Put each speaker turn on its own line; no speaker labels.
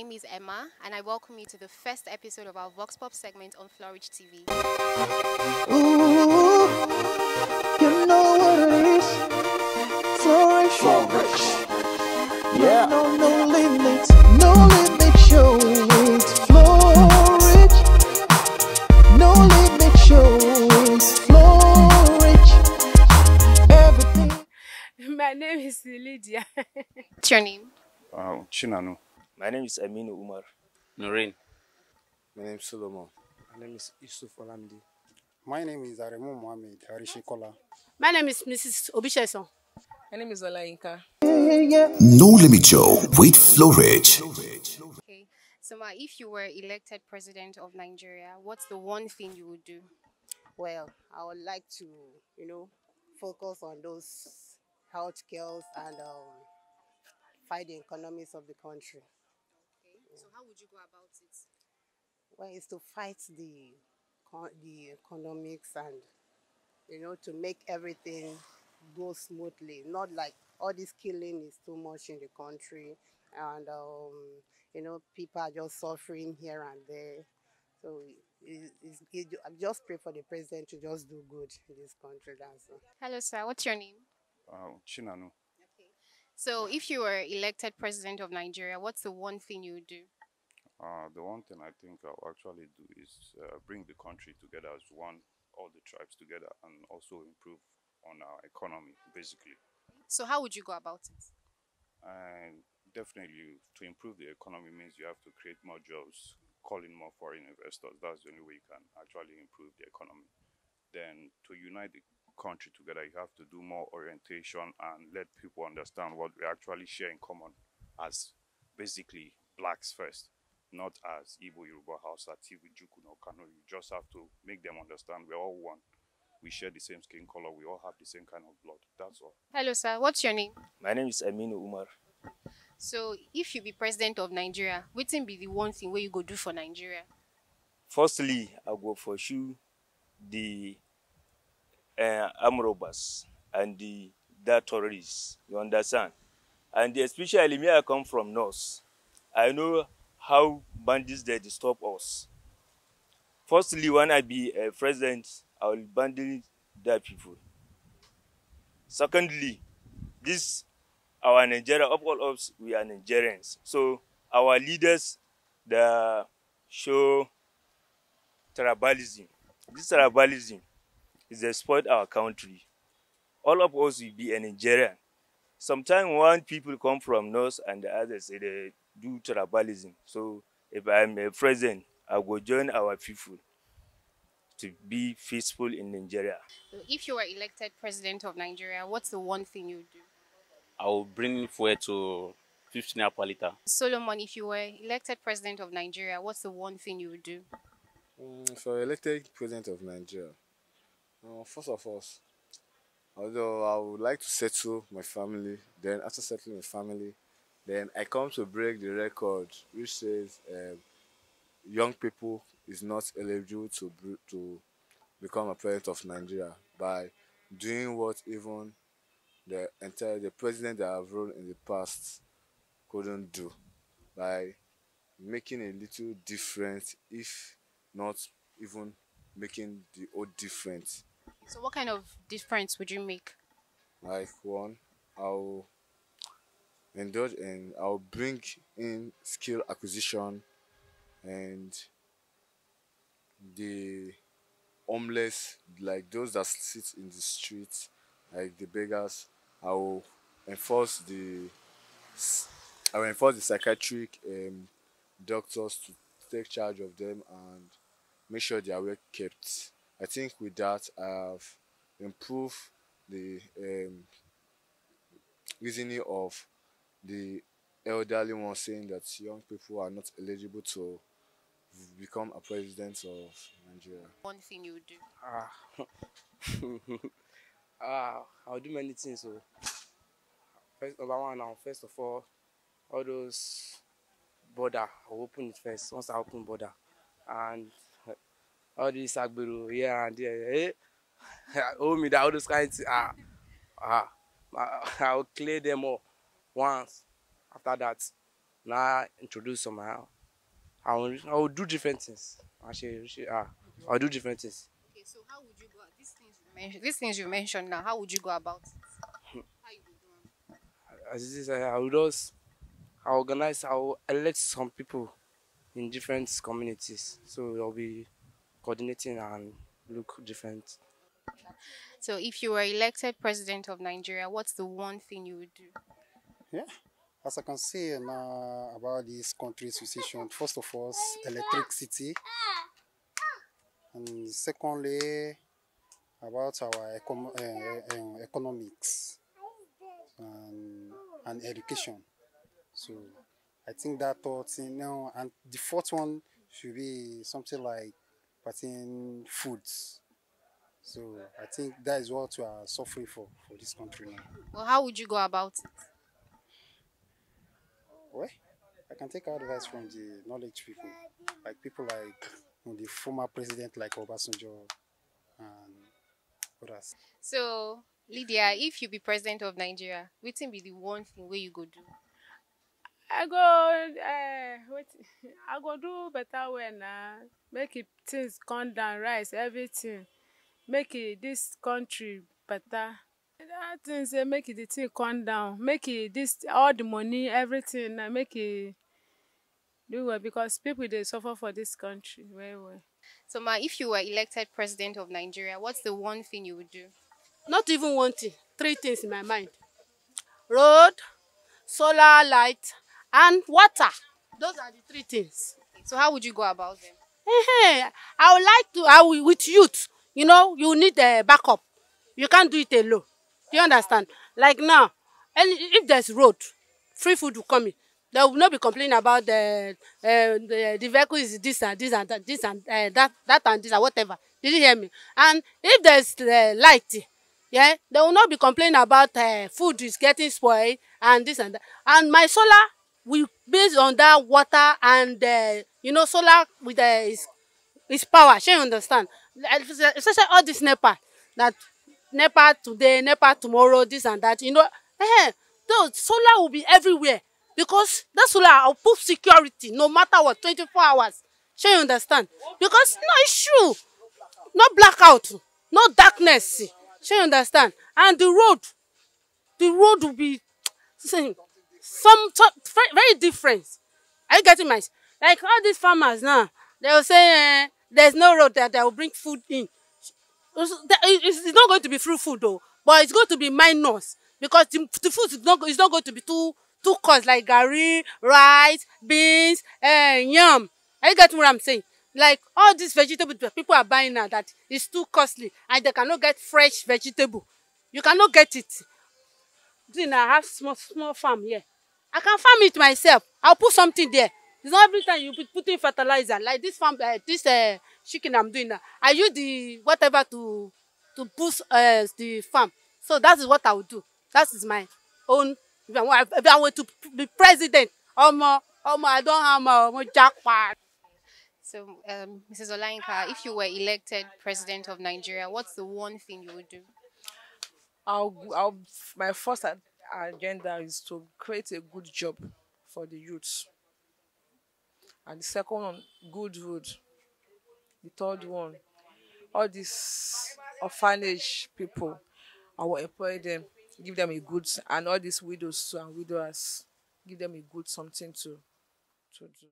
My name is Emma, and I welcome you to the first episode of our Vox Pop segment on Flourish TV.
Ooh, you know what it is. Flourish. Flourish. Yeah. No limits. No limit show. It's flourish. No limit show. It's flourish. Everything.
My name is Lydia.
What's your name?
Chinanu.
My name is Aminu Umar.
Noreen.
My name is Solomon.
My name is Yusuf Olamide.
My name is Aremu Mohammed Harishikola.
My name is Mrs. Obisheson.
My name is Olayinka.
No limit show with flourish.
Okay, so if you were elected president of Nigeria, what's the one thing you would do?
Well, I would like to, focus on those health cares and fight the economics of the country.
Okay, so how would you go about it?
Well, it's to fight the economics and, to make everything go smoothly. Not like all this killing is too much in the country and, people are just suffering here and there. So I just pray for the president to just do good in this country. That's all.
Hello, sir. What's your name?
Chinanu.
Okay. So if you were elected president of Nigeria, what's the one thing you would do?
The one thing I think I'll actually do is bring the country together as one, all the tribes together, and also improve on our economy, basically.
So how would you go about it?
And definitely, to improve the economy means you have to create more jobs, call in more foreign investors. That's the only way you can actually improve the economy. Then to unite the country together, you have to do more orientation and let people understand what we actually share in common as basically blacks first, not as Igbo, Yoruba, Hausa, Tiwi, Juku, or Kano. You just have to make them understand we're all one. We share the same skin color. We all have the same kind of blood. That's all.
Hello, sir. What's your name?
My name is Aminu Umar.
So if you be president of Nigeria, what will be the one thing where you go do for Nigeria?
Firstly, I go for sure the armed robbers and the terrorists. You understand? And especially me, I come from North. I know how bandits they disturb us. Firstly, when I be a president, I will bandit that people. Secondly, this our Nigeria, of all us, we are Nigerians. So our leaders, they show tribalism. This tribalism is they spoil our country. All of us will be a Nigerian. Sometimes when people come from North and the others say they do tribalism. So if I'm a president, I will join our people to be peaceful in Nigeria.
So if you were elected president of Nigeria, what's the one thing you would do?
I will bring fuel to 15 naira per liter.
Solomon, if you were elected president of Nigeria, what's the one thing you would do?
For elected president of Nigeria, first of all, although I would like to settle my family, then after settling my family, then I come to break the record which says young people is not eligible to become a president of Nigeria by doing what even the president that have ruled in the past couldn't do, by making a little difference, if not even making the old difference.
So what kind of difference would you make?
Like one, I'll indulge in, I'll bring in skill acquisition and the homeless, like those that sit in the streets, like the beggars. I will enforce the psychiatric doctors to take charge of them and make sure they are well kept. I think with that I have improved the reasoning of the elderly ones saying that young people are not eligible to become a president of Nigeria.
One thing you would do?
I'll do many things. So, first of all those border, I'll open it first. Once I open border, and all this Agbero here and there, oh me that all those kinds. I'll clear them all once. After that, now introduce some. I will do different things. I'll do different things.
Okay, so how would you go? These things you mentioned now, how would you go about it? How you would do 'em?
As it is, I will just I organize. I will elect some people in different communities, so they'll be coordinating and look different.
So if you were elected president of Nigeria, what's the one thing you would do?
Yeah. As I can say now about this country's situation, first of all, electricity, and secondly, about our economics and education. So I think that thought, and the fourth one should be something like pertaining foods. So I think that is what we are suffering for this country now.
Well, how would you go about it?
Well, I can take advice from the knowledge people like the former president like Obasanjo and others.
So, Lydia, if you be president of Nigeria, what will be the one thing where you go do?
I go wait, I go do better way now. Make it things come down, rise, everything. Make it this country better. That thing say make it the thing come down. Make it this all the money, everything. Make it do well because people they suffer for this country very well.
So, Ma, if you were elected president of Nigeria, what's the one thing you would do?
Not even one thing. Three things in my mind: road, solar light, and water. Those are the three things.
So, how would you go about them?
I would like to. I will with youth. You know, you need a backup. You can't do it alone. You understand? Like now, and if there's road, free food will come in. They will not be complaining about the vehicle is this and this and that, this and that and this and whatever. Did you hear me? And if there's light, yeah, they will not be complaining about food is getting spoiled and this and that. And my solar will based on that water and solar with is power. Shall you understand? Especially all this NEPA that NEPA today, NEPA tomorrow, this and that. Those solar will be everywhere because that solar will put security no matter what, 24 hours. Shall you understand? Because no, it's true. No blackout, no darkness. Shall you understand? And the road will be some very different. Are you getting my? Like all these farmers now, they will say there's no road that they will bring food in. It's not going to be free food though, but it's going to be minus because the food is not going to be too cost like garri, rice, beans, yam. Are you getting what I'm saying? Like all these vegetables that people are buying now that is too costly and they cannot get fresh vegetable. You cannot get it. Then I have small farm here. I can farm it myself. I'll put something there. It's not every time you put in fertilizer like this farm. This chicken I'm doing now. I use the whatever to boost the farm. So that is what I will do. That is my own. If I were to be president, I don't have my jackpot.
So, Mrs. Olayinka, if you were elected president of Nigeria, what's the one thing you would do?
My first agenda is to create a good job for the youth. And the second one, good road. The third one, all these orphanage people, I will employ them, give them a good, and all these widows and widowers, give them a good something to do.